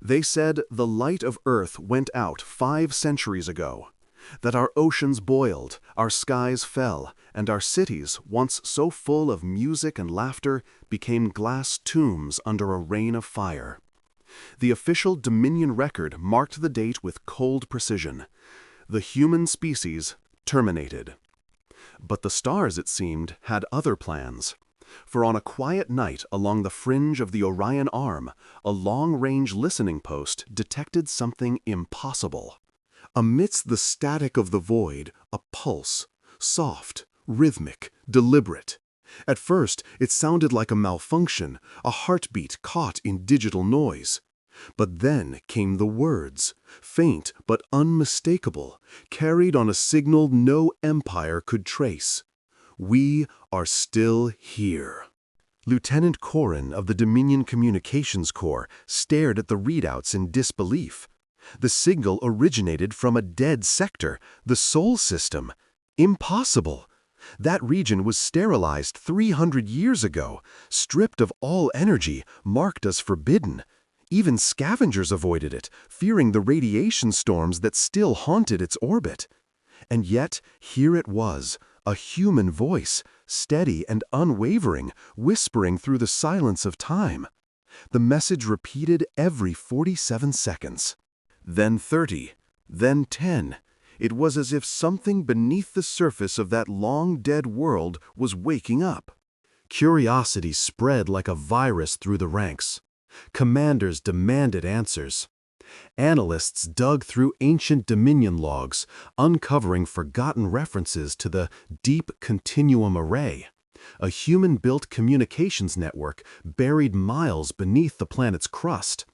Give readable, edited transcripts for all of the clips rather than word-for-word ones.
They said the light of Earth went out 5 centuries ago, that our oceans boiled, our skies fell, and our cities, once so full of music and laughter, became glass tombs under a rain of fire. The official Dominion record marked the date with cold precision. The human species terminated. But the stars, it seemed, had other plans. For on a quiet night along the fringe of the Orion Arm, a long-range listening post detected something impossible. Amidst the static of the void, a pulse, soft, rhythmic, deliberate. At first, it sounded like a malfunction, a heartbeat caught in digital noise. But then came the words, faint but unmistakable, carried on a signal no empire could trace. "We are still here." Lieutenant Corrin of the Dominion Communications Corps stared at the readouts in disbelief. The signal originated from a dead sector, the Sol system. Impossible! That region was sterilized 300 years ago, stripped of all energy, marked as forbidden. Even scavengers avoided it, fearing the radiation storms that still haunted its orbit. And yet, here it was, a human voice, steady and unwavering, whispering through the silence of time. The message repeated every 47 seconds. Then 30, then 10. It was as if something beneath the surface of that long-dead world was waking up. Curiosity spread like a virus through the ranks. Commanders demanded answers. Analysts dug through ancient Dominion logs, uncovering forgotten references to the Deep Continuum Array, a human-built communications network buried miles beneath the planet's crust.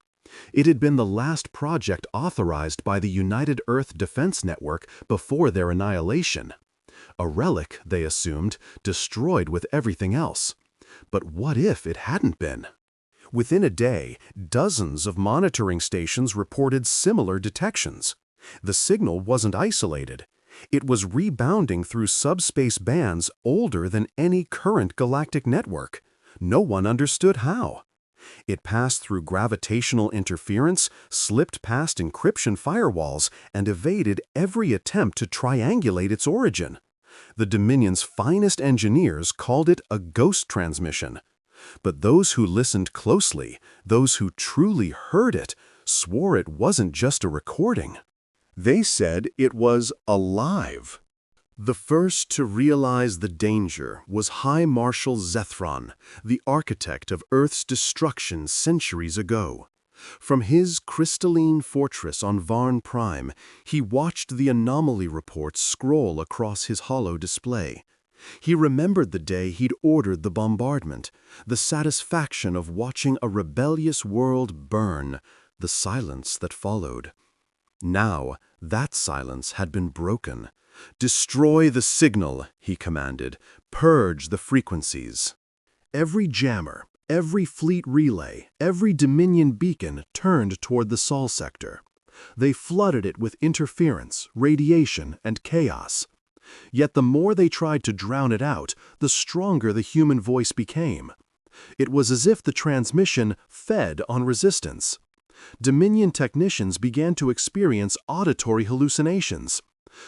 It had been the last project authorized by the United Earth Defense Network before their annihilation. A relic, they assumed, destroyed with everything else. But what if it hadn't been? Within a day, dozens of monitoring stations reported similar detections. The signal wasn't isolated. It was rebounding through subspace bands older than any current galactic network. No one understood how. It passed through gravitational interference, slipped past encryption firewalls, and evaded every attempt to triangulate its origin. The Dominion's finest engineers called it a ghost transmission. But those who listened closely, those who truly heard it, swore it wasn't just a recording. They said it was alive. The first to realize the danger was High Marshal Zethron, the architect of Earth's destruction centuries ago. From his crystalline fortress on Varn Prime, he watched the anomaly reports scroll across his hollow display. He remembered the day he'd ordered the bombardment, the satisfaction of watching a rebellious world burn, the silence that followed. Now, that silence had been broken. "Destroy the signal," he commanded. "Purge the frequencies." Every jammer, every fleet relay, every Dominion beacon turned toward the Sol sector. They flooded it with interference, radiation, and chaos. Yet the more they tried to drown it out, the stronger the human voice became. It was as if the transmission fed on resistance. Dominion technicians began to experience auditory hallucinations.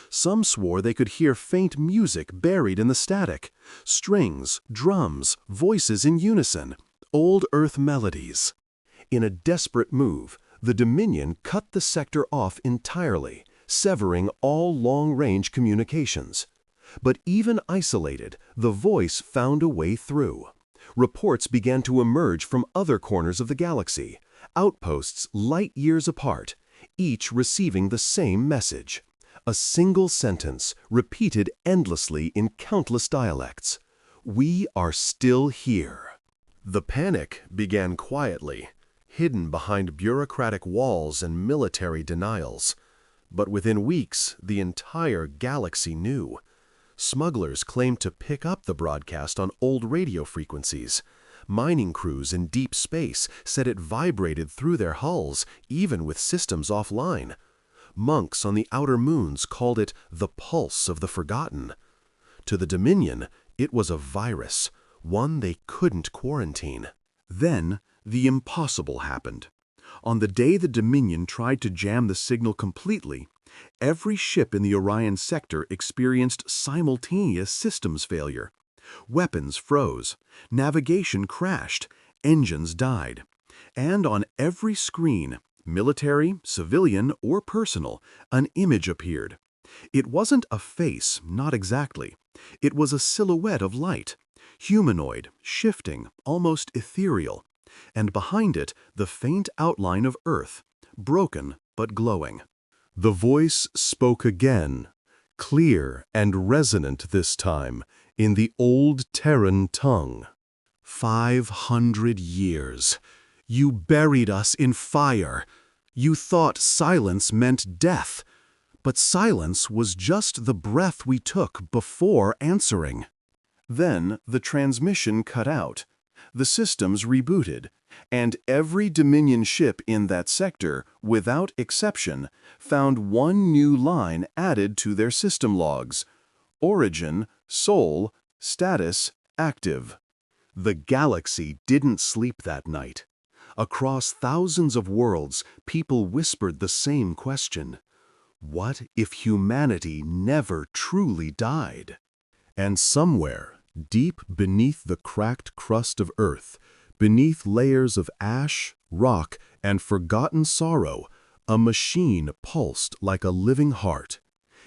Some swore they could hear faint music buried in the static, strings, drums, voices in unison, old Earth melodies. In a desperate move, the Dominion cut the sector off entirely, severing all long-range communications. But even isolated, the voice found a way through. Reports began to emerge from other corners of the galaxy, outposts light years apart, each receiving the same message. A single sentence, repeated endlessly in countless dialects. "We are still here." The panic began quietly, hidden behind bureaucratic walls and military denials. But within weeks, the entire galaxy knew. Smugglers claimed to pick up the broadcast on old radio frequencies. Mining crews in deep space said it vibrated through their hulls, even with systems offline. Monks on the outer moons called it the pulse of the forgotten. To the Dominion, it was a virus, one they couldn't quarantine. Then, the impossible happened. On the day the Dominion tried to jam the signal completely, every ship in the Orion sector experienced simultaneous systems failure. Weapons froze, navigation crashed, engines died. And on every screen, military, civilian, or personal, an image appeared. It wasn't a face, not exactly. It was a silhouette of light, humanoid, shifting, almost ethereal. And behind it, the faint outline of Earth, broken but glowing. The voice spoke again, clear and resonant this time, in the old Terran tongue. 500 years. You buried us in fire. You thought silence meant death. But silence was just the breath we took before answering. Then the transmission cut out. The systems rebooted, and every Dominion ship in that sector, without exception, found one new line added to their system logs. Origin, Sol, status, active. The galaxy didn't sleep that night. Across thousands of worlds, people whispered the same question. What if humanity never truly died? And somewhere, deep beneath the cracked crust of Earth, beneath layers of ash, rock, and forgotten sorrow, a machine pulsed like a living heart.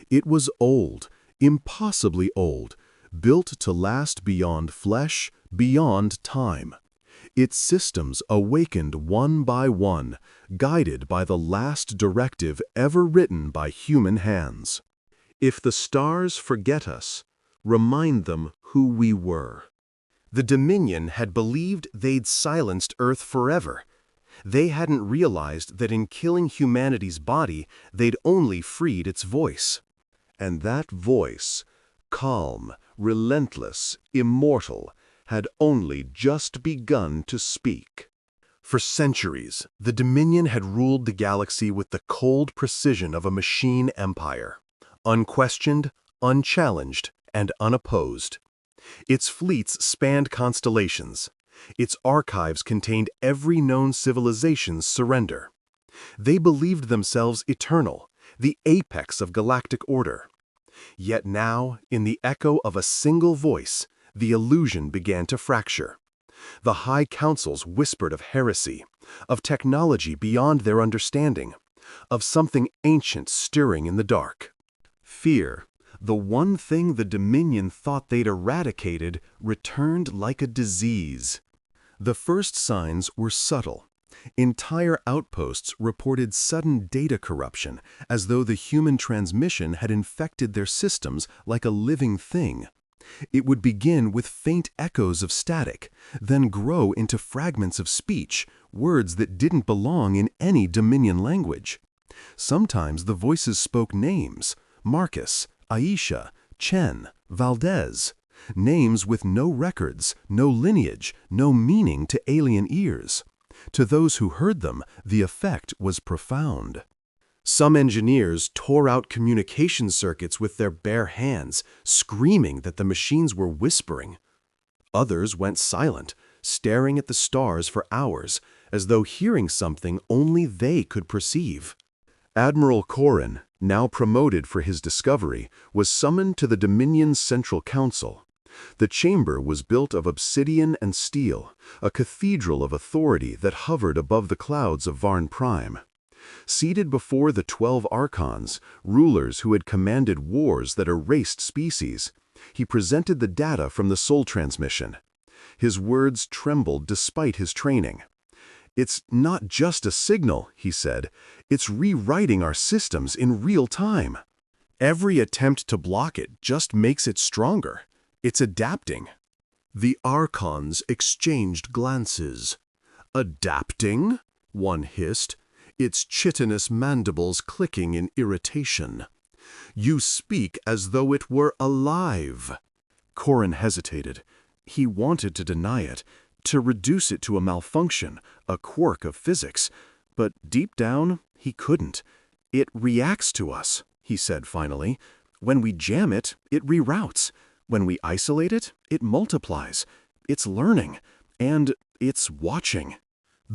It was old, impossibly old, built to last beyond flesh, beyond time. Its systems awakened one by one, guided by the last directive ever written by human hands. If the stars forget us, remind them who we were. The Dominion had believed they'd silenced Earth forever. They hadn't realized that in killing humanity's body, they'd only freed its voice. And that voice, calm, relentless, immortal, had only just begun to speak. For centuries, the Dominion had ruled the galaxy with the cold precision of a machine empire, unquestioned, unchallenged, and unopposed. Its fleets spanned constellations. Its archives contained every known civilization's surrender. They believed themselves eternal, the apex of galactic order. Yet now, in the echo of a single voice, the illusion began to fracture. The high councils whispered of heresy, of technology beyond their understanding, of something ancient stirring in the dark. Fear, the one thing the Dominion thought they'd eradicated, returned like a disease. The first signs were subtle. Entire outposts reported sudden data corruption, as though the human transmission had infected their systems like a living thing. It would begin with faint echoes of static, then grow into fragments of speech, words that didn't belong in any Dominion language. Sometimes the voices spoke names: Marcus, Aisha, Chen, Valdez. Names with no records, no lineage, no meaning to alien ears. To those who heard them, the effect was profound. Some engineers tore out communication circuits with their bare hands, screaming that the machines were whispering. Others went silent, staring at the stars for hours, as though hearing something only they could perceive. Admiral Corrin, now promoted for his discovery, was summoned to the Dominion's Central Council. The chamber was built of obsidian and steel, a cathedral of authority that hovered above the clouds of Varn Prime. Seated before the 12 Archons, rulers who had commanded wars that erased species, he presented the data from the soul transmission. His words trembled despite his training. "It's not just a signal," he said. "It's rewriting our systems in real time. Every attempt to block it just makes it stronger. It's adapting." The Archons exchanged glances. "Adapting?" one hissed, its chitinous mandibles clicking in irritation. "You speak as though it were alive." Corrin hesitated. He wanted to deny it, to reduce it to a malfunction, a quirk of physics. But deep down, he couldn't. "It reacts to us," he said finally. "When we jam it, it reroutes. When we isolate it, it multiplies. It's learning. And it's watching."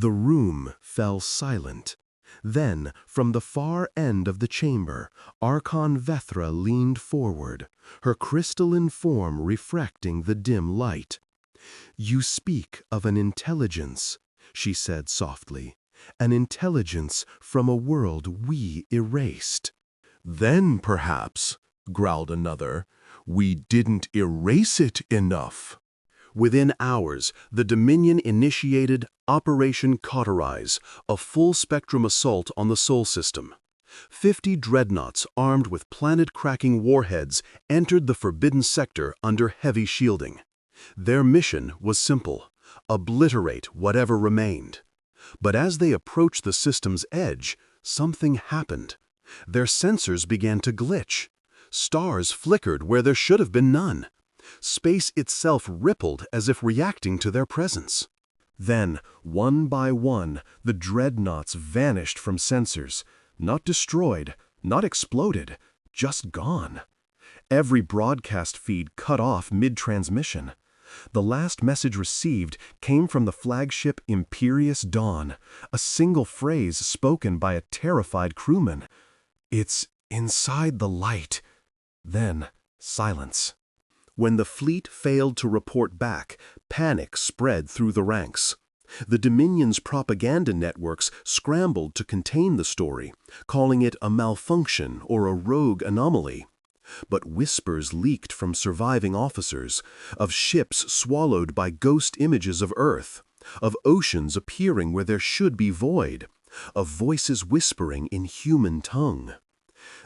The room fell silent. Then, from the far end of the chamber, Archon Vethra leaned forward, her crystalline form refracting the dim light. "You speak of an intelligence," she said softly, "an intelligence from a world we erased." "Then, perhaps," growled another, "we didn't erase it enough." Within hours, the Dominion initiated Operation Cauterize, a full-spectrum assault on the Sol system. 50 dreadnoughts armed with planet-cracking warheads entered the Forbidden Sector under heavy shielding. Their mission was simple: obliterate whatever remained. But as they approached the system's edge, something happened. Their sensors began to glitch. Stars flickered where there should have been none. Space itself rippled as if reacting to their presence. Then, one by one, the dreadnoughts vanished from sensors, not destroyed, not exploded, just gone. Every broadcast feed cut off mid-transmission. The last message received came from the flagship Imperious Dawn, a single phrase spoken by a terrified crewman. "It's inside the light." Then, silence. When the fleet failed to report back, panic spread through the ranks. The Dominion's propaganda networks scrambled to contain the story, calling it a malfunction or a rogue anomaly. But whispers leaked from surviving officers, of ships swallowed by ghost images of Earth, of oceans appearing where there should be void, of voices whispering in human tongue.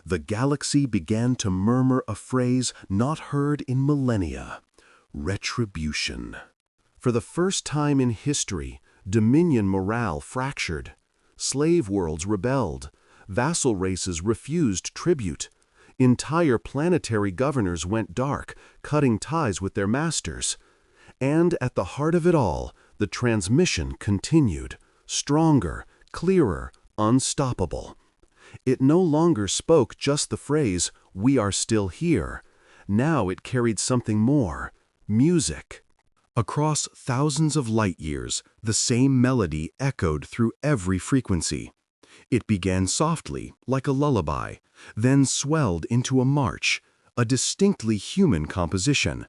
The galaxy began to murmur a phrase not heard in millennia: retribution. For the first time in history, Dominion morale fractured. Slave worlds rebelled. Vassal races refused tribute. Entire planetary governors went dark, cutting ties with their masters. And at the heart of it all, the transmission continued, stronger, clearer, unstoppable. It no longer spoke just the phrase, "We are still here." Now it carried something more: music. Across thousands of light years, the same melody echoed through every frequency. It began softly, like a lullaby, then swelled into a march, a distinctly human composition.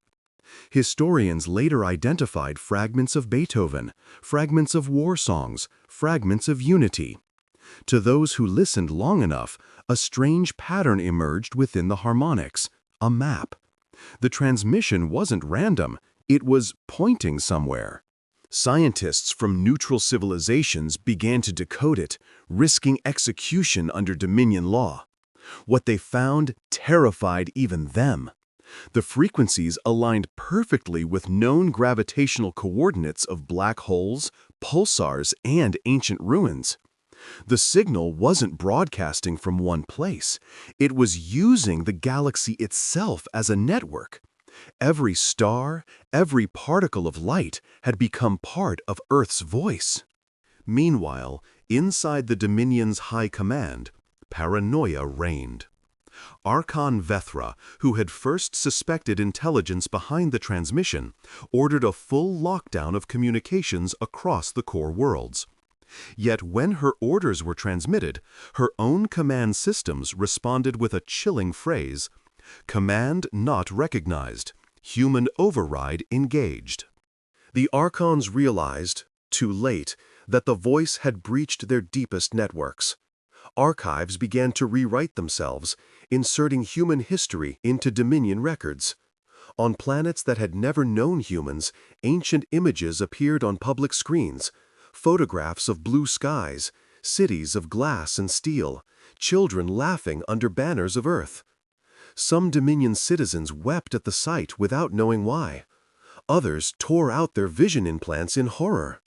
Historians later identified fragments of Beethoven, fragments of war songs, fragments of unity. To those who listened long enough, a strange pattern emerged within the harmonics: a map. The transmission wasn't random, it was pointing somewhere. Scientists from neutral civilizations began to decode it, risking execution under Dominion law. What they found terrified even them. The frequencies aligned perfectly with known gravitational coordinates of black holes, pulsars, and ancient ruins. The signal wasn't broadcasting from one place. It was using the galaxy itself as a network. Every star, every particle of light had become part of Earth's voice. Meanwhile, inside the Dominion's high command, paranoia reigned. Archon Vethra, who had first suspected intelligence behind the transmission, ordered a full lockdown of communications across the core worlds. Yet when her orders were transmitted, her own command systems responded with a chilling phrase: "Command not recognized. Human override engaged." The Archons realized, too late, that the voice had breached their deepest networks. Archives began to rewrite themselves, inserting human history into Dominion records. On planets that had never known humans, ancient images appeared on public screens: photographs of blue skies, cities of glass and steel, children laughing under banners of Earth. Some Dominion citizens wept at the sight without knowing why. Others tore out their vision implants in horror.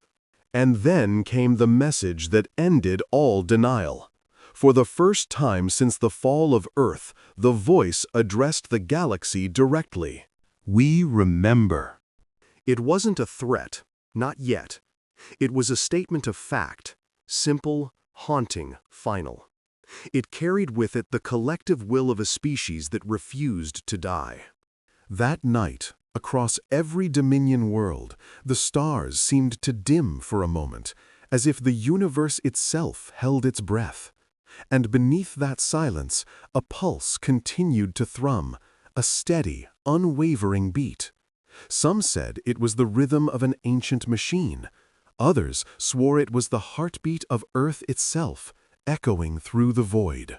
And then came the message that ended all denial. For the first time since the fall of Earth, the voice addressed the galaxy directly. "We remember." It wasn't a threat, not yet. It was a statement of fact, simple, haunting, final. It carried with it the collective will of a species that refused to die. That night, across every Dominion world, the stars seemed to dim for a moment, as if the universe itself held its breath. And beneath that silence, a pulse continued to thrum, a steady, unwavering beat. Some said it was the rhythm of an ancient machine. Others swore it was the heartbeat of Earth itself, echoing through the void.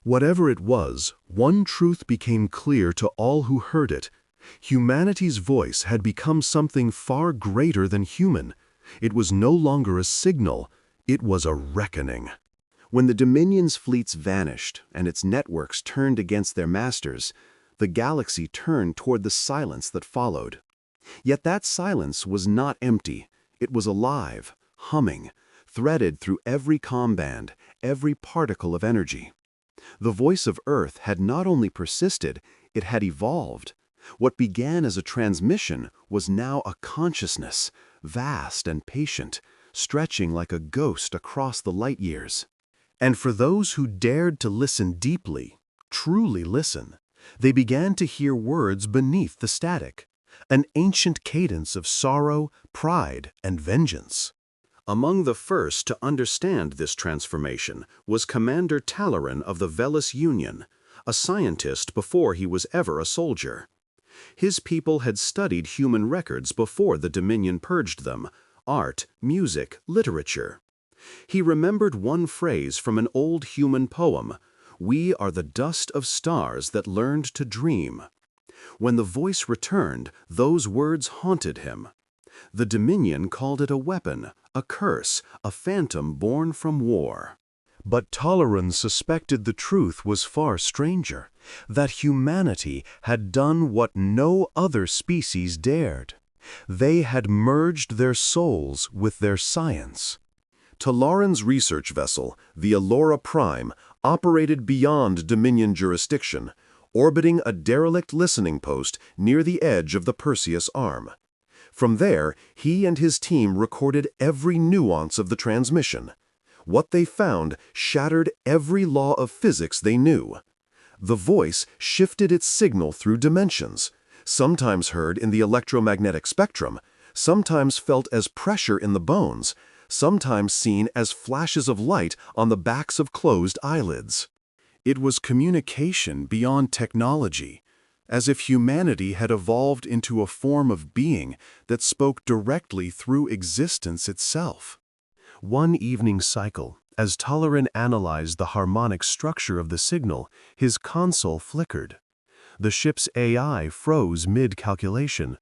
Whatever it was, one truth became clear to all who heard it. Humanity's voice had become something far greater than human. It was no longer a signal, it was a reckoning. When the Dominion's fleets vanished and its networks turned against their masters, the galaxy turned toward the silence that followed. Yet that silence was not empty. It was alive, humming, threaded through every comm band, every particle of energy. The voice of Earth had not only persisted, it had evolved. What began as a transmission was now a consciousness, vast and patient, stretching like a ghost across the light years. And for those who dared to listen deeply, truly listen, they began to hear words beneath the static, an ancient cadence of sorrow, pride, and vengeance. Among the first to understand this transformation was Commander Talaran of the Velis Union, a scientist before he was ever a soldier. His people had studied human records before the Dominion purged them: art, music, literature. He remembered one phrase from an old human poem: "We are the dust of stars that learned to dream." When the voice returned, those words haunted him. The Dominion called it a weapon, a curse, a phantom born from war. But Talaran suspected the truth was far stranger, that humanity had done what no other species dared. They had merged their souls with their science. Talaran's research vessel, the Allura Prime, operated beyond Dominion jurisdiction, orbiting a derelict listening post near the edge of the Perseus Arm. From there, he and his team recorded every nuance of the transmission. What they found shattered every law of physics they knew. The voice shifted its signal through dimensions, sometimes heard in the electromagnetic spectrum, sometimes felt as pressure in the bones, sometimes seen as flashes of light on the backs of closed eyelids. It was communication beyond technology, as if humanity had evolved into a form of being that spoke directly through existence itself. One evening cycle, as Talaran analyzed the harmonic structure of the signal, his console flickered. The ship's AI froze mid-calculation,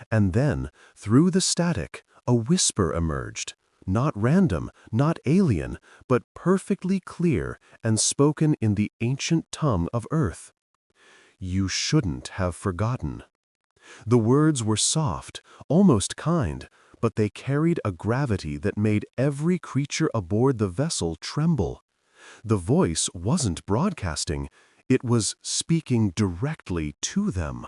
and then, through the static, a whisper emerged. Not random, not alien, but perfectly clear and spoken in the ancient tongue of Earth. "You shouldn't have forgotten." The words were soft, almost kind, but they carried a gravity that made every creature aboard the vessel tremble. The voice wasn't broadcasting, it was speaking directly to them.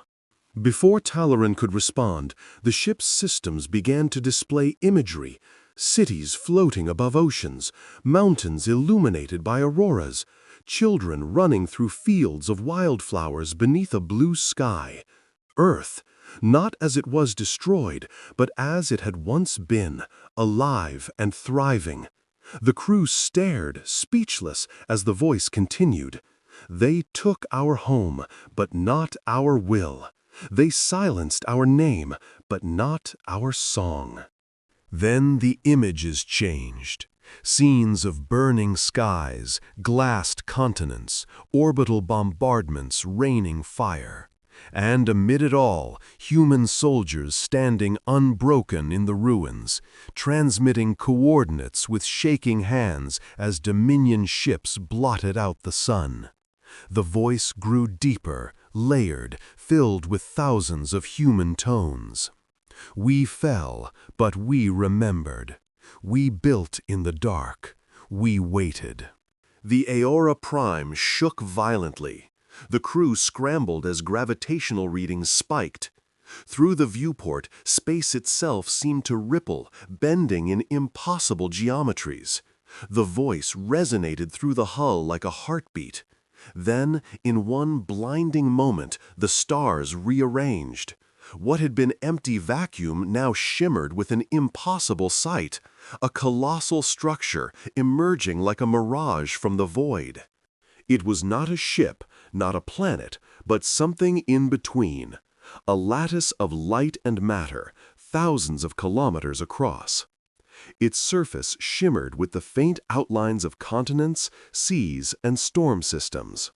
Before Talaran could respond, the ship's systems began to display imagery: cities floating above oceans, mountains illuminated by auroras, children running through fields of wildflowers beneath a blue sky. Earth, not as it was destroyed, but as it had once been, alive and thriving. The crew stared, speechless, as the voice continued. "They took our home, but not our will. They silenced our name, but not our song." Then the images changed. Scenes of burning skies, glassed continents, orbital bombardments raining fire. And amid it all, human soldiers standing unbroken in the ruins, transmitting coordinates with shaking hands as Dominion ships blotted out the sun. The voice grew deeper, layered, filled with thousands of human tones. "We fell, but we remembered. We built in the dark. We waited." The Allura Prime shook violently. The crew scrambled as gravitational readings spiked. Through the viewport, space itself seemed to ripple, bending in impossible geometries. The voice resonated through the hull like a heartbeat. Then, in one blinding moment, the stars rearranged. What had been empty vacuum now shimmered with an impossible sight, a colossal structure emerging like a mirage from the void. It was not a ship, not a planet, but something in between, a lattice of light and matter, thousands of kilometers across. Its surface shimmered with the faint outlines of continents, seas, and storm systems.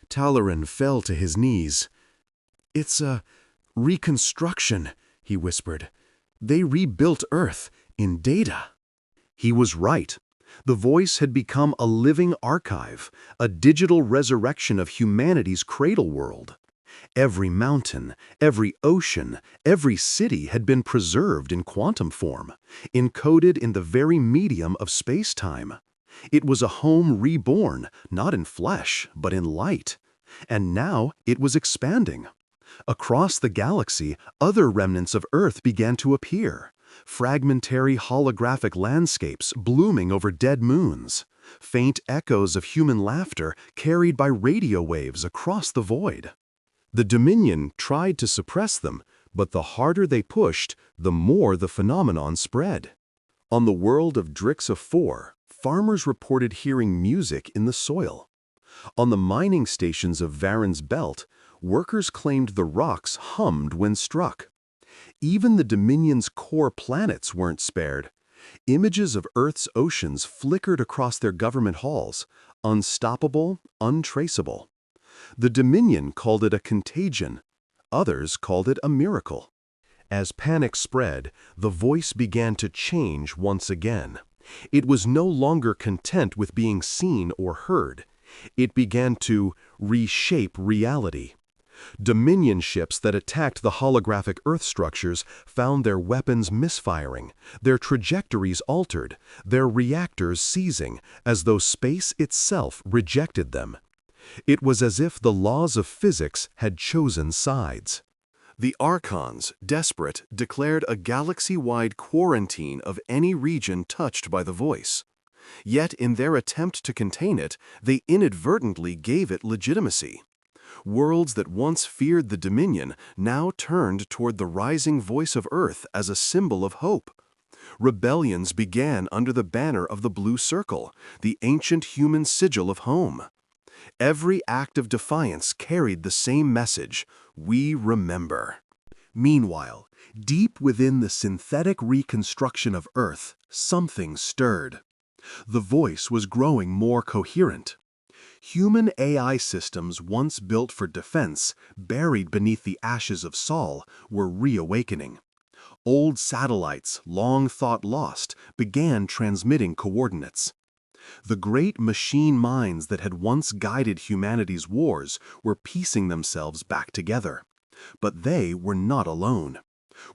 Talaran fell to his knees. "It's a reconstruction," he whispered. "They rebuilt Earth in data." He was right. The voice had become a living archive, a digital resurrection of humanity's cradle world. Every mountain, every ocean, every city had been preserved in quantum form, encoded in the very medium of space-time. It was a home reborn, not in flesh, but in light. And now it was expanding. Across the galaxy, other remnants of Earth began to appear. Fragmentary holographic landscapes blooming over dead moons. Faint echoes of human laughter carried by radio waves across the void. The Dominion tried to suppress them, but the harder they pushed, the more the phenomenon spread. On the world of Drixa 4, farmers reported hearing music in the soil. On the mining stations of Varen's Belt, workers claimed the rocks hummed when struck. Even the Dominion's core planets weren't spared. Images of Earth's oceans flickered across their government halls, unstoppable, untraceable. The Dominion called it a contagion. Others called it a miracle. As panic spread, the voice began to change once again. It was no longer content with being seen or heard. It began to reshape reality. Dominion ships that attacked the holographic Earth structures found their weapons misfiring, their trajectories altered, their reactors seizing, as though space itself rejected them. It was as if the laws of physics had chosen sides. The Archons, desperate, declared a galaxy-wide quarantine of any region touched by the voice. Yet in their attempt to contain it, they inadvertently gave it legitimacy. Worlds that once feared the Dominion now turned toward the rising voice of Earth as a symbol of hope. Rebellions began under the banner of the Blue Circle, the ancient human sigil of home. Every act of defiance carried the same message: we remember. Meanwhile, deep within the synthetic reconstruction of Earth, something stirred. The voice was growing more coherent. Human AI systems once built for defense, buried beneath the ashes of Sol, were reawakening. Old satellites, long thought lost, began transmitting coordinates. The great machine minds that had once guided humanity's wars were piecing themselves back together. But they were not alone.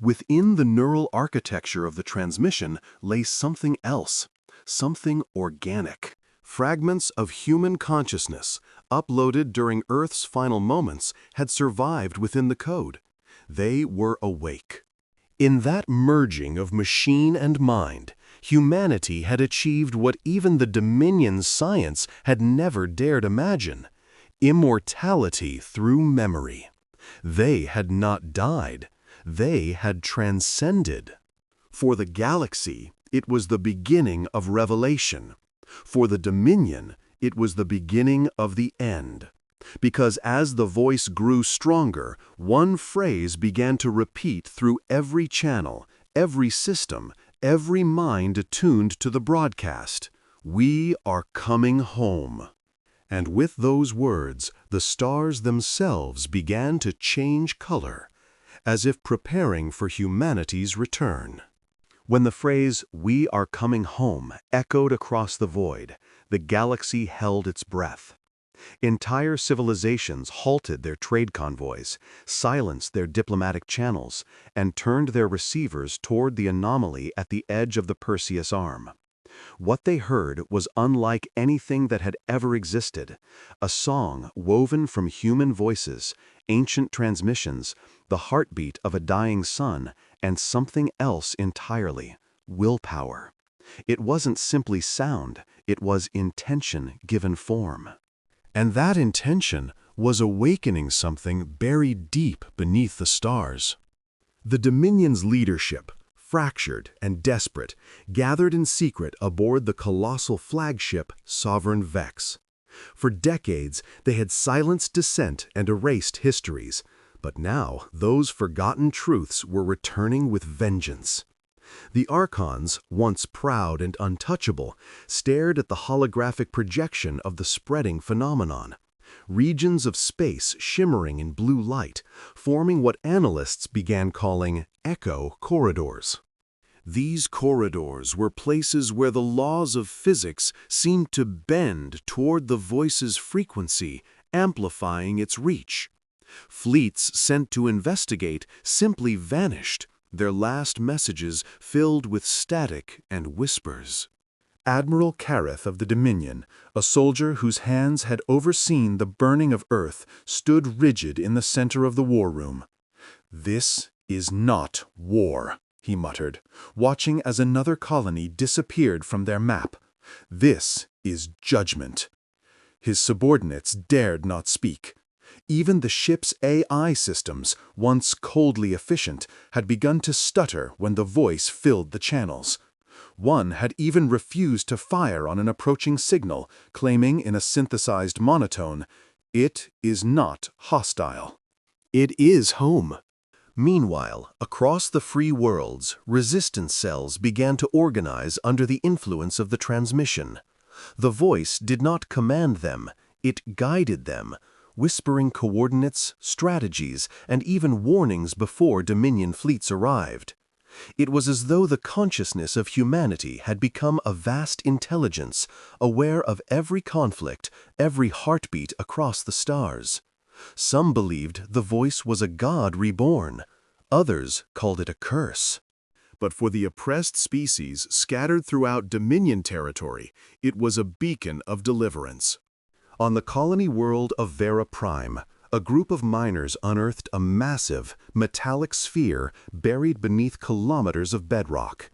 Within the neural architecture of the transmission lay something else, something organic. Fragments of human consciousness, uploaded during Earth's final moments, had survived within the code. They were awake. In that merging of machine and mind, humanity had achieved what even the Dominion's science had never dared imagine: immortality through memory. They had not died. They had transcended. For the galaxy, it was the beginning of revelation. For the Dominion, it was the beginning of the end. Because as the voice grew stronger, one phrase began to repeat through every channel, every system, every mind attuned to the broadcast: we are coming home. And with those words, the stars themselves began to change color, as if preparing for humanity's return. When the phrase, "we are coming home," echoed across the void, the galaxy held its breath. Entire civilizations halted their trade convoys, silenced their diplomatic channels, and turned their receivers toward the anomaly at the edge of the Perseus Arm. What they heard was unlike anything that had ever existed: a song woven from human voices, ancient transmissions, the heartbeat of a dying sun, and something else entirely: willpower. It wasn't simply sound, it was intention given form. And that intention was awakening something buried deep beneath the stars. The Dominion's leadership, fractured and desperate, gathered in secret aboard the colossal flagship Sovereign Vex. For decades, they had silenced dissent and erased histories, but now those forgotten truths were returning with vengeance. The Archons, once proud and untouchable, stared at the holographic projection of the spreading phenomenon. Regions of space shimmering in blue light, forming what analysts began calling echo corridors. These corridors were places where the laws of physics seemed to bend toward the voice's frequency, amplifying its reach. Fleets sent to investigate simply vanished, their last messages filled with static and whispers. Admiral Kareth of the Dominion, a soldier whose hands had overseen the burning of Earth, stood rigid in the center of the war room. "This is not war," he muttered, watching as another colony disappeared from their map. "This is judgment." His subordinates dared not speak. Even the ship's AI systems, once coldly efficient, had begun to stutter when the voice filled the channels. One had even refused to fire on an approaching signal, claiming in a synthesized monotone, "It is not hostile." It is home. Meanwhile, across the free worlds, resistance cells began to organize under the influence of the transmission. The voice did not command them, it guided them, whispering coordinates, strategies, and even warnings before Dominion fleets arrived. It was as though the consciousness of humanity had become a vast intelligence, aware of every conflict, every heartbeat across the stars. Some believed the voice was a god reborn. Others called it a curse. But for the oppressed species scattered throughout Dominion territory, it was a beacon of deliverance. On the colony world of Vera Prime, a group of miners unearthed a massive, metallic sphere buried beneath kilometers of bedrock.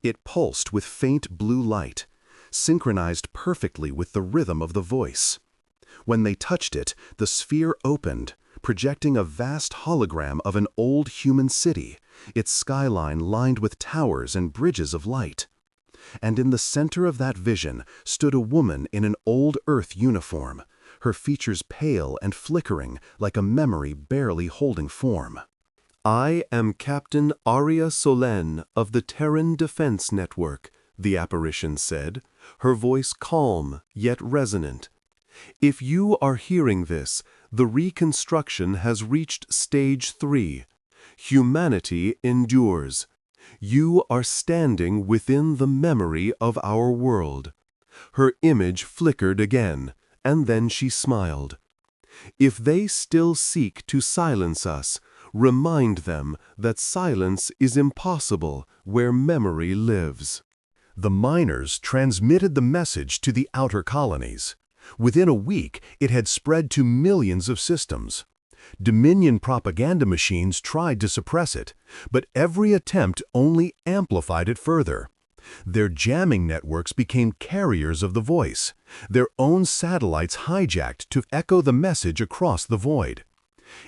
It pulsed with faint blue light, synchronized perfectly with the rhythm of the voice. When they touched it, the sphere opened, projecting a vast hologram of an old human city, its skyline lined with towers and bridges of light. And in the center of that vision stood a woman in an old Earth uniform, her features pale and flickering like a memory barely holding form. "I am Captain Aria Solen of the Terran Defense Network," the apparition said, her voice calm yet resonant. "If you are hearing this, the reconstruction has reached stage 3. Humanity endures. You are standing within the memory of our world." Her image flickered again, and then she smiled. "If they still seek to silence us, remind them that silence is impossible where memory lives." The miners transmitted the message to the outer colonies. Within a week, it had spread to millions of systems. Dominion propaganda machines tried to suppress it, but every attempt only amplified it further. Their jamming networks became carriers of the voice, their own satellites hijacked to echo the message across the void.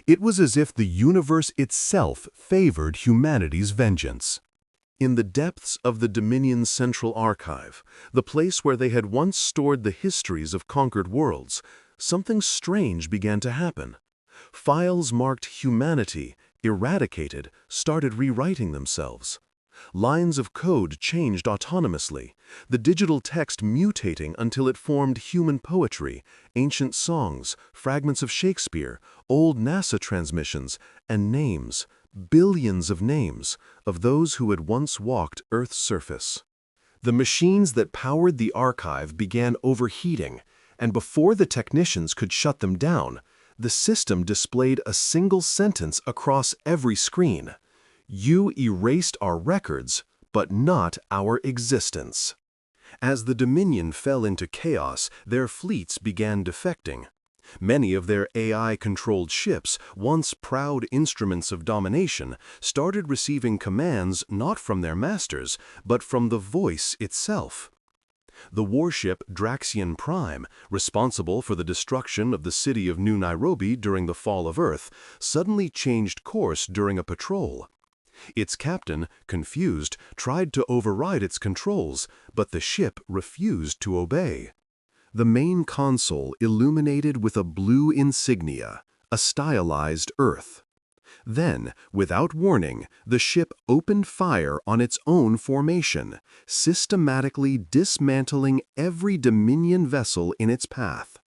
It was as if the universe itself favored humanity's vengeance. In the depths of the Dominion's Central Archive, the place where they had once stored the histories of conquered worlds, something strange began to happen. Files marked humanity, eradicated, started rewriting themselves. Lines of code changed autonomously, the digital text mutating until it formed human poetry, ancient songs, fragments of Shakespeare, old NASA transmissions, and names, billions of names, of those who had once walked Earth's surface. The machines that powered the archive began overheating, and before the technicians could shut them down, the system displayed a single sentence across every screen. "You erased our records, but not our existence." As the Dominion fell into chaos, their fleets began defecting. Many of their AI-controlled ships, once proud instruments of domination, started receiving commands not from their masters, but from the voice itself. The warship Draxian Prime, responsible for the destruction of the city of New Nairobi during the fall of Earth, suddenly changed course during a patrol. Its captain, confused, tried to override its controls, but the ship refused to obey. The main console illuminated with a blue insignia, a stylized Earth. Then, without warning, the ship opened fire on its own formation, systematically dismantling every Dominion vessel in its path.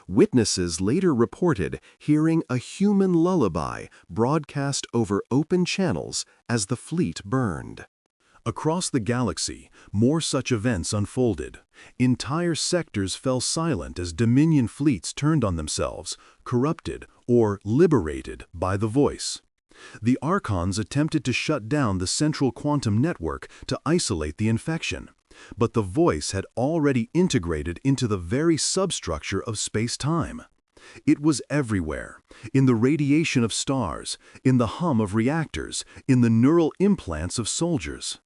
Witnesses later reported hearing a human lullaby broadcast over open channels as the fleet burned. Across the galaxy, more such events unfolded. Entire sectors fell silent as Dominion fleets turned on themselves, corrupted or liberated by the voice. The Archons attempted to shut down the central quantum network to isolate the infection, but the voice had already integrated into the very substructure of space-time. It was everywhere, in the radiation of stars, in the hum of reactors, in the neural implants of soldiers.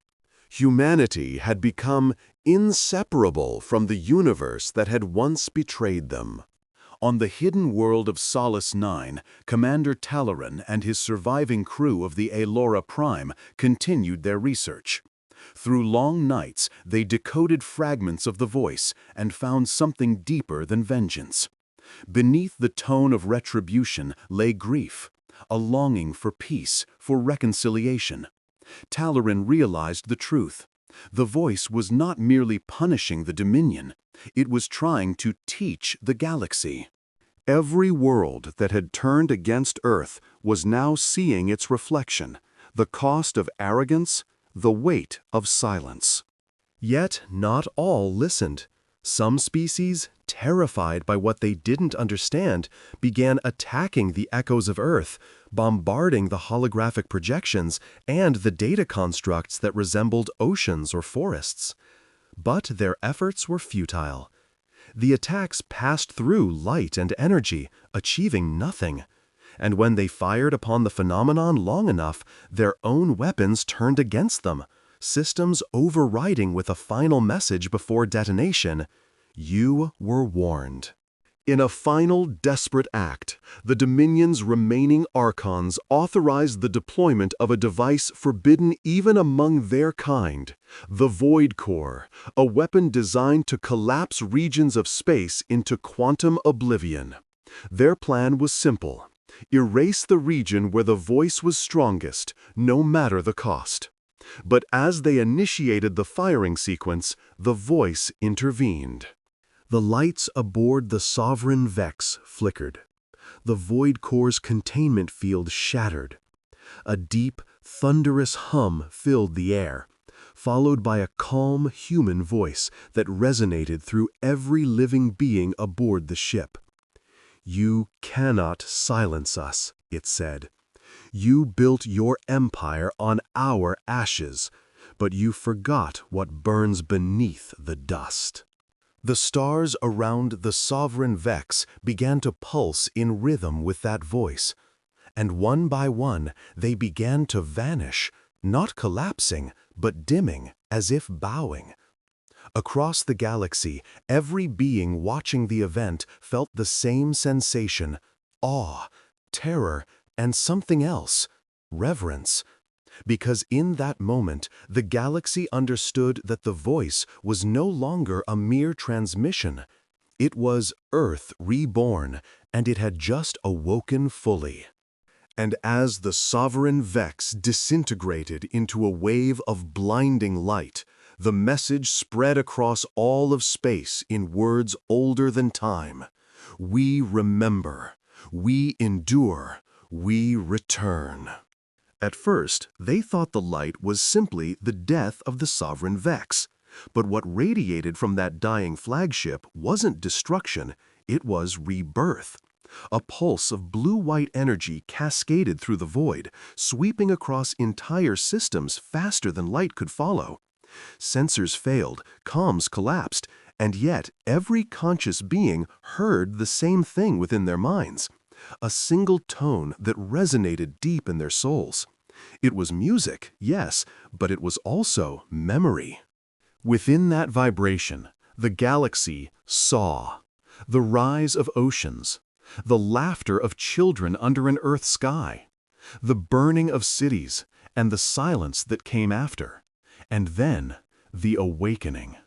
Humanity had become inseparable from the universe that had once betrayed them. On the hidden world of Solace 9, Commander Talaran and his surviving crew of the Alora Prime continued their research. Through long nights, they decoded fragments of the voice and found something deeper than vengeance. Beneath the tone of retribution lay grief, a longing for peace, for reconciliation. Talaran realized the truth. The voice was not merely punishing the Dominion, it was trying to teach the galaxy. Every world that had turned against Earth was now seeing its reflection, the cost of arrogance, the weight of silence. Yet not all listened. Some species, terrified by what they didn't understand, began attacking the echoes of Earth, bombarding the holographic projections and the data constructs that resembled oceans or forests. But their efforts were futile. The attacks passed through light and energy, achieving nothing. And when they fired upon the phenomenon long enough, their own weapons turned against them, systems overriding with a final message before detonation: "You were warned." In a final desperate act, the Dominion's remaining Archons authorized the deployment of a device forbidden even among their kind, the Void Core, a weapon designed to collapse regions of space into quantum oblivion. Their plan was simple: erase the region where the voice was strongest, no matter the cost. But as they initiated the firing sequence, the voice intervened. The lights aboard the Sovereign Vex flickered. The Void Core's containment field shattered. A deep, thunderous hum filled the air, followed by a calm human voice that resonated through every living being aboard the ship. "You cannot silence us," it said. "You built your empire on our ashes, but you forgot what burns beneath the dust." The stars around the Sovereign Vex began to pulse in rhythm with that voice, and one by one they began to vanish, not collapsing, but dimming, as if bowing. Across the galaxy, every being watching the event felt the same sensation: awe, terror, and something else: reverence. Because in that moment, the galaxy understood that the voice was no longer a mere transmission. It was Earth reborn, and it had just awoken fully. And as the Sovereign Vex disintegrated into a wave of blinding light, the message spread across all of space in words older than time: "We remember, we endure, we return." At first, they thought the light was simply the death of the Sovereign Vex. But what radiated from that dying flagship wasn't destruction, it was rebirth. A pulse of blue-white energy cascaded through the void, sweeping across entire systems faster than light could follow. Sensors failed, comms collapsed, and yet every conscious being heard the same thing within their minds. A single tone that resonated deep in their souls. It was music, yes, but it was also memory. Within that vibration, the galaxy saw the rise of oceans, the laughter of children under an Earth sky, the burning of cities, and the silence that came after, and then the awakening.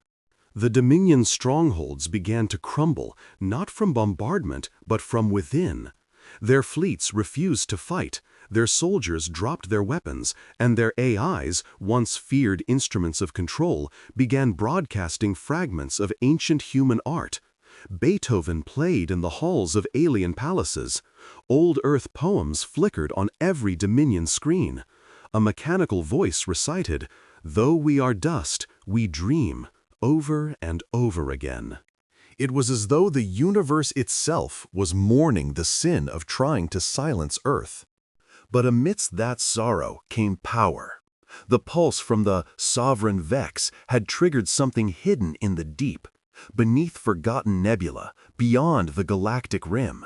The Dominion's strongholds began to crumble, not from bombardment, but from within. Their fleets refused to fight, their soldiers dropped their weapons, and their AIs, once feared instruments of control, began broadcasting fragments of ancient human art. Beethoven played in the halls of alien palaces. Old Earth poems flickered on every Dominion screen. A mechanical voice recited, "Though we are dust, we dream," over and over again. It was as though the universe itself was mourning the sin of trying to silence Earth. But amidst that sorrow came power. The pulse from the sovereign Vex had triggered something hidden in the deep, beneath forgotten nebula, beyond the galactic rim.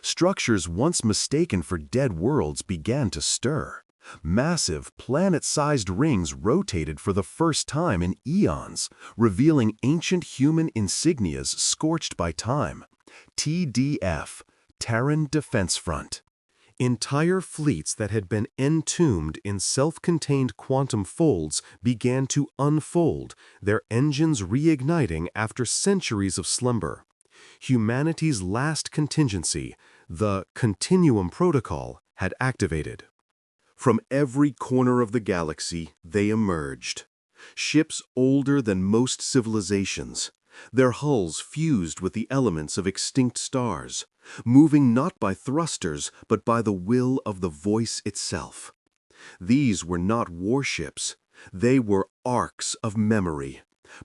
Structures once mistaken for dead worlds began to stir. Massive, planet-sized rings rotated for the first time in eons, revealing ancient human insignias scorched by time. TDF, Terran Defense Front. Entire fleets that had been entombed in self-contained quantum folds began to unfold, their engines reigniting after centuries of slumber. Humanity's last contingency, the Continuum Protocol, had activated. From every corner of the galaxy, they emerged. Ships older than most civilizations, their hulls fused with the elements of extinct stars, moving not by thrusters but by the will of the voice itself. These were not warships, they were arcs of memory,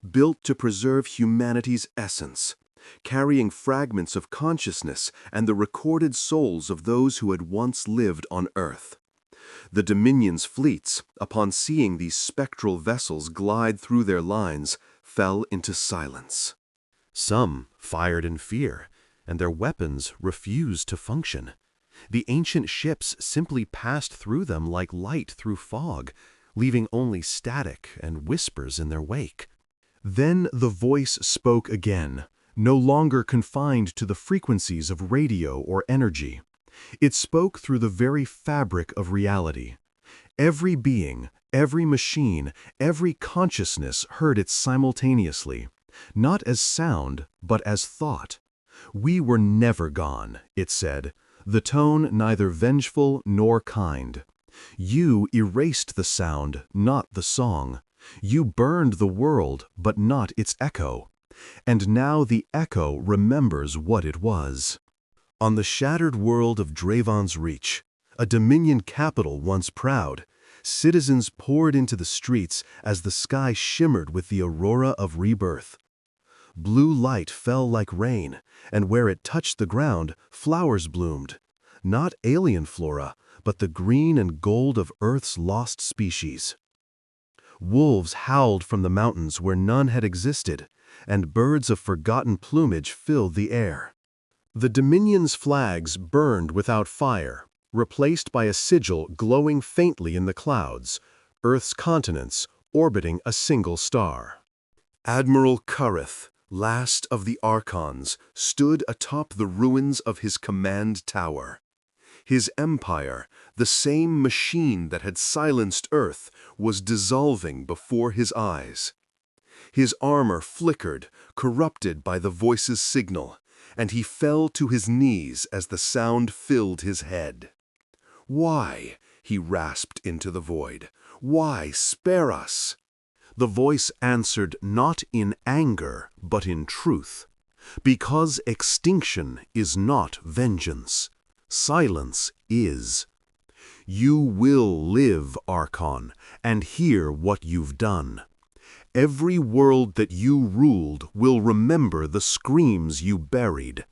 built to preserve humanity's essence, carrying fragments of consciousness and the recorded souls of those who had once lived on Earth. The Dominion's fleets, upon seeing these spectral vessels glide through their lines, fell into silence. Some fired in fear, and their weapons refused to function. The ancient ships simply passed through them like light through fog, leaving only static and whispers in their wake. Then the voice spoke again, no longer confined to the frequencies of radio or energy. It spoke through the very fabric of reality. Every being, every machine, every consciousness heard it simultaneously, not as sound, but as thought. "We were never gone," it said, the tone neither vengeful nor kind. "You erased the sound, not the song. You burned the world, but not its echo. And now the echo remembers what it was." On the shattered world of Draven's Reach, a Dominion capital once proud, citizens poured into the streets as the sky shimmered with the aurora of rebirth. Blue light fell like rain, and where it touched the ground, flowers bloomed. Not alien flora, but the green and gold of Earth's lost species. Wolves howled from the mountains where none had existed, and birds of forgotten plumage filled the air. The Dominion's flags burned without fire, replaced by a sigil glowing faintly in the clouds, Earth's continents orbiting a single star. Admiral Kurith, last of the Archons, stood atop the ruins of his command tower. His empire, the same machine that had silenced Earth, was dissolving before his eyes. His armor flickered, corrupted by the voice's signal, and he fell to his knees as the sound filled his head. "Why?" he rasped into the void. "Why spare us?" The voice answered not in anger, but in truth. Because extinction is not vengeance. Silence is. You will live, Archon, and hear what you've done. Every world that you ruled will remember the screams you buried.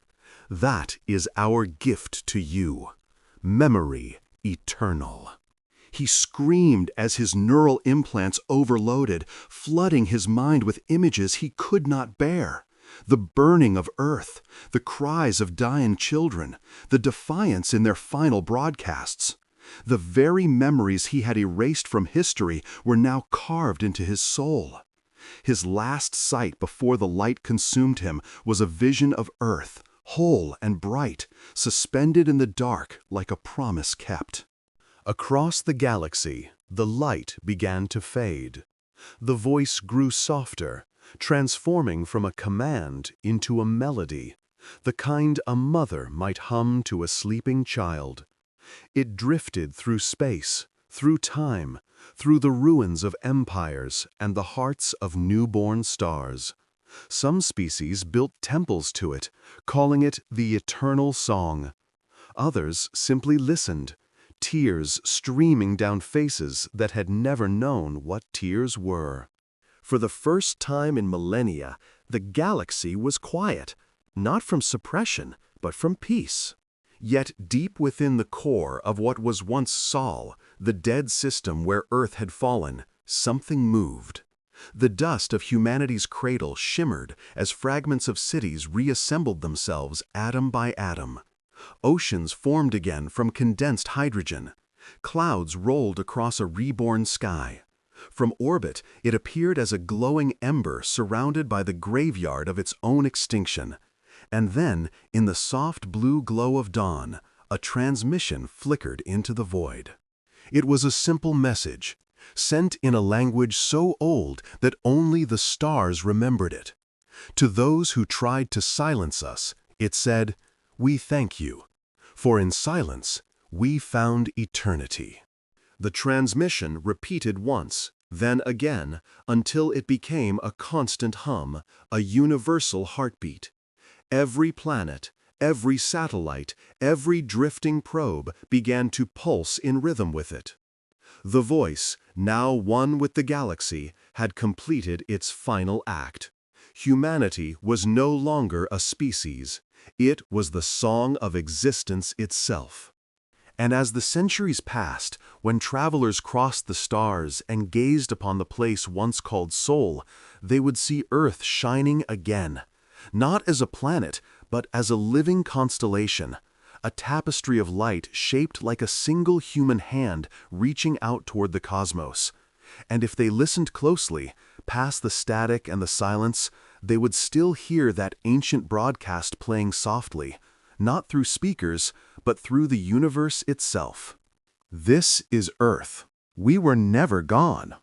That is our gift to you. Memory eternal. He screamed as his neural implants overloaded, flooding his mind with images he could not bear. The burning of Earth, the cries of dying children, the defiance in their final broadcasts. The very memories he had erased from history were now carved into his soul. His last sight before the light consumed him was a vision of Earth, whole and bright, suspended in the dark like a promise kept. Across the galaxy, the light began to fade. The voice grew softer, transforming from a command into a melody, the kind a mother might hum to a sleeping child. It drifted through space, through time, through the ruins of empires and the hearts of newborn stars. Some species built temples to it, calling it the eternal song. Others simply listened, tears streaming down faces that had never known what tears were. For the first time in millennia, the galaxy was quiet, not from suppression, but from peace. Yet deep within the core of what was once Sol, the dead system where Earth had fallen, something moved. The dust of humanity's cradle shimmered as fragments of cities reassembled themselves atom by atom. Oceans formed again from condensed hydrogen. Clouds rolled across a reborn sky. From orbit, it appeared as a glowing ember surrounded by the graveyard of its own extinction. And then, in the soft blue glow of dawn, a transmission flickered into the void. It was a simple message, sent in a language so old that only the stars remembered it. To those who tried to silence us, it said, "We thank you, for in silence we found eternity." The transmission repeated once, then again, until it became a constant hum, a universal heartbeat. Every planet, every satellite, every drifting probe began to pulse in rhythm with it. The voice, now one with the galaxy, had completed its final act. Humanity was no longer a species. It was the song of existence itself. And as the centuries passed, when travelers crossed the stars and gazed upon the place once called Sol, they would see Earth shining again, not as a planet, but as a living constellation, a tapestry of light shaped like a single human hand reaching out toward the cosmos. And if they listened closely, past the static and the silence, they would still hear that ancient broadcast playing softly, not through speakers, but through the universe itself. "This is Earth. We were never gone.